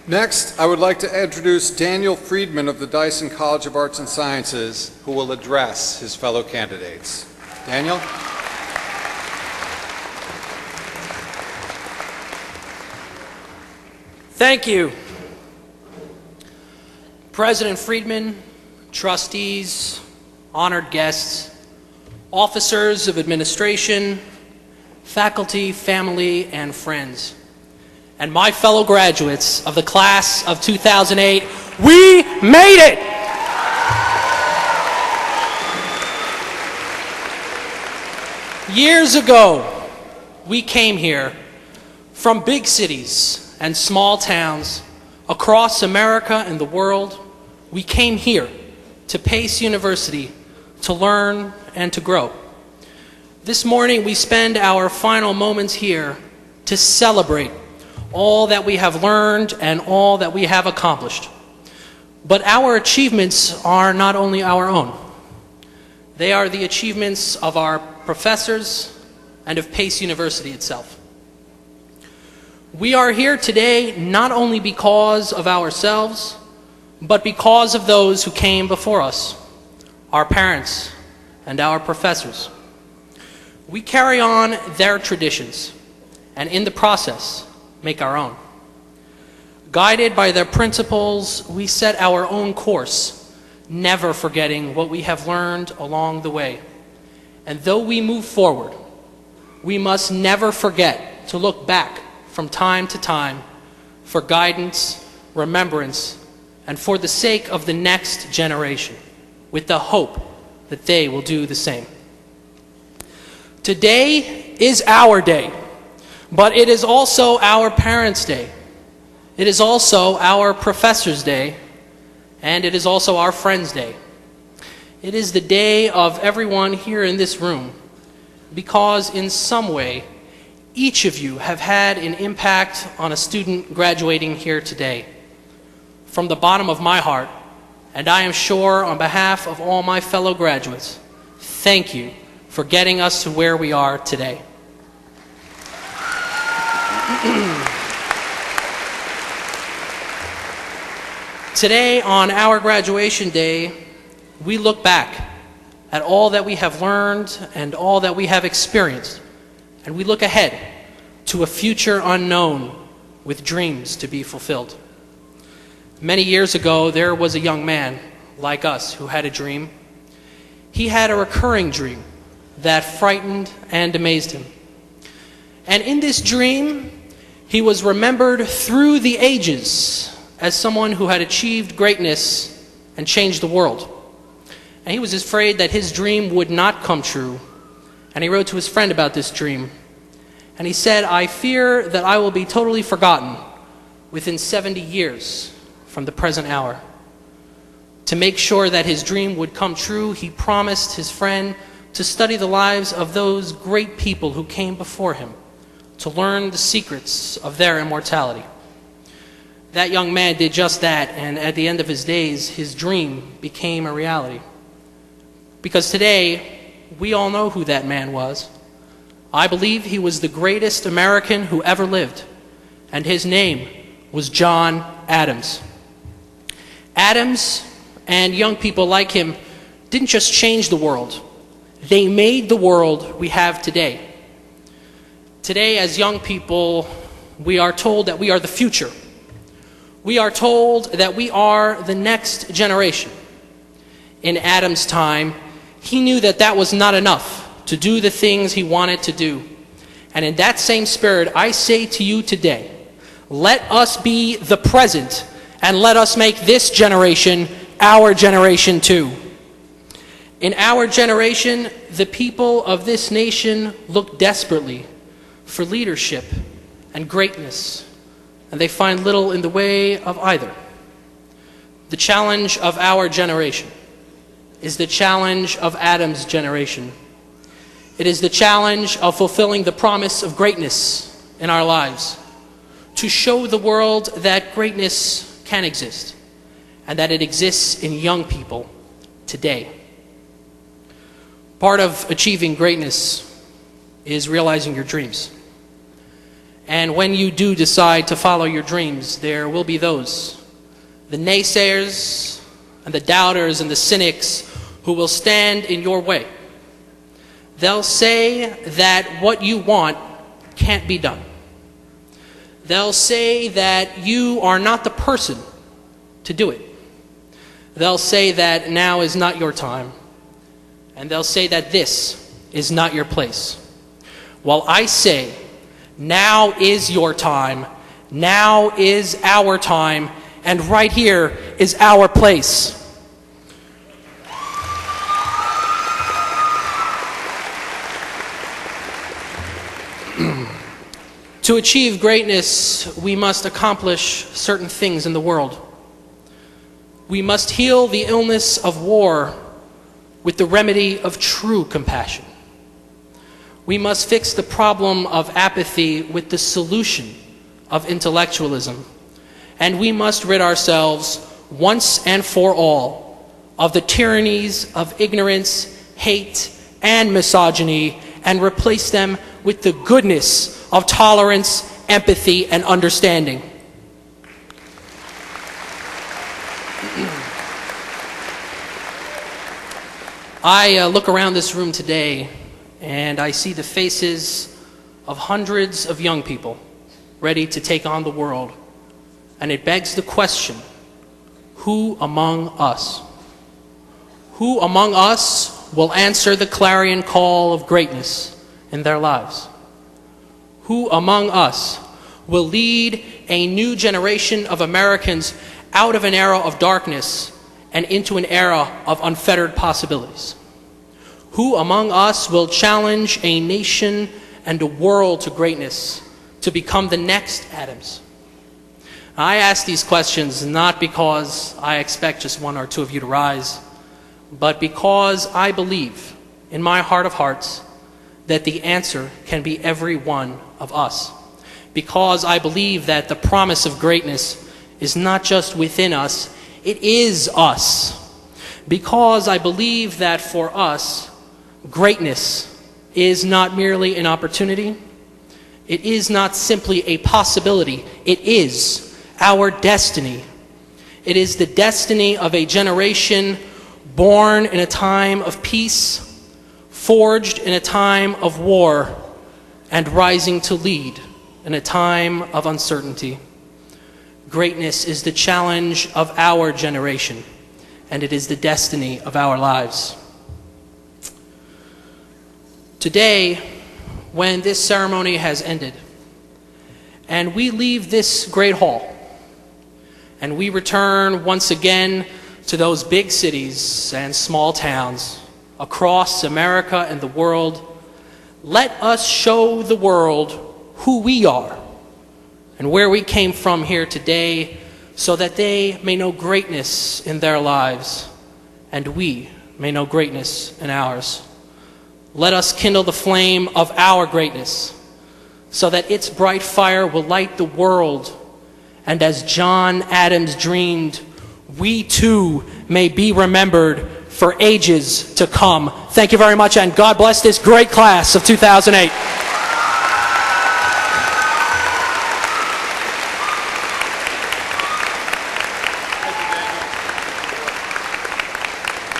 Next, I would like to introduce Daniel Friedman of the Dyson College of Arts and Sciences, who will address his fellow candidates. Daniel? Thank you. President Friedman, trustees, honored guests, officers of administration, faculty, family, and friends, and my fellow graduates of the class of 2008, we made it! Years ago, we came here from big cities and small towns across America and the world. We came here to Pace University to learn and to grow. This morning, we spend our final moments here to celebrate all that we have learned and all that we have accomplished. But our achievements are not only our own. They are the achievements of our professors and of Pace University itself. We are here today not only because of ourselves, but because of those who came before us, our parents and our professors. We carry on their traditions, and in the process, make our own. Guided by their principles, we set our own course, never forgetting what we have learned along the way. And though we move forward, we must never forget to look back from time to time for guidance, remembrance, and for the sake of the next generation, with the hope that they will do the same. Today is our day. But it is also our parents' day. It is also our professors' day. And it is also our friends' day. It is the day of everyone here in this room because in some way, each of you have had an impact on a student graduating here today. From the bottom of my heart, and I am sure on behalf of all my fellow graduates, thank you for getting us to where we are today. Today, on our graduation day, we look back at all that we have learned and all that we have experienced, and we look ahead to a future unknown with dreams to be fulfilled. Many years ago, there was a young man like us who had a dream. He had a recurring dream that frightened and amazed him. And in this dream, he was remembered through the ages as someone who had achieved greatness and changed the world. And he was afraid that his dream would not come true. And he wrote to his friend about this dream. And he said, "I fear that I will be totally forgotten within 70 years from the present hour." To make sure that his dream would come true, he promised his friend to study the lives of those great people who came before him, to learn the secrets of their immortality. That young man did just that, and at the end of his days, his dream became a reality. Because today, we all know who that man was. I believe he was the greatest American who ever lived, and his name was John Adams. Adams and young people like him didn't just change the world, they made the world we have today. Today, as young people, we are told that we are the future. We are told that we are the next generation. In Adam's time, he knew that that was not enough to do the things he wanted to do. And in that same spirit, I say to you today, let us be the present and let us make this generation our generation too. In our generation, the people of this nation look desperately for leadership and greatness, and they find little in the way of either. The challenge of our generation is the challenge of Adam's generation. It is the challenge of fulfilling the promise of greatness in our lives, to show the world that greatness can exist, and that it exists in young people today. Part of achieving greatness is realizing your dreams. And when you do decide to follow your dreams, there will be those, the naysayers and the doubters and the cynics, who will stand in your way. They'll say that what you want can't be done. They'll say that you are not the person to do it. They'll say that now is not your time. And they'll say that this is not your place. While I say, now is your time, now is our time, and right here is our place. To achieve greatness, we must accomplish certain things in the world. We must heal the illness of war with the remedy of true compassion. We must fix the problem of apathy with the solution of intellectualism. And we must rid ourselves once and for all of the tyrannies of ignorance, hate, and misogyny, and replace them with the goodness of tolerance, empathy, and understanding. I look around this room today and I see the faces of hundreds of young people ready to take on the world. And it begs the question, who among us? Who among us will answer the clarion call of greatness in their lives? Who among us will lead a new generation of Americans out of an era of darkness and into an era of unfettered possibilities? Who among us will challenge a nation and a world to greatness, to become the next Adams? I ask these questions not because I expect just one or two of you to rise, but because I believe in my heart of hearts that the answer can be every one of us. Because I believe that the promise of greatness is not just within us, it is us. Because I believe that for us, greatness is not merely an opportunity. It is not simply a possibility. It is our destiny. It is the destiny of a generation born in a time of peace, forged in a time of war, and rising to lead in a time of uncertainty. Greatness is the challenge of our generation, and it is the destiny of our lives. Today, when this ceremony has ended, and we leave this great hall, and we return once again to those big cities and small towns across America and the world, let us show the world who we are and where we came from here today, so that they may know greatness in their lives and we may know greatness in ours. Let us kindle the flame of our greatness so that its bright fire will light the world, and as John Adams dreamed, we too may be remembered for ages to come. Thank you very much, and God bless this great class of 2008.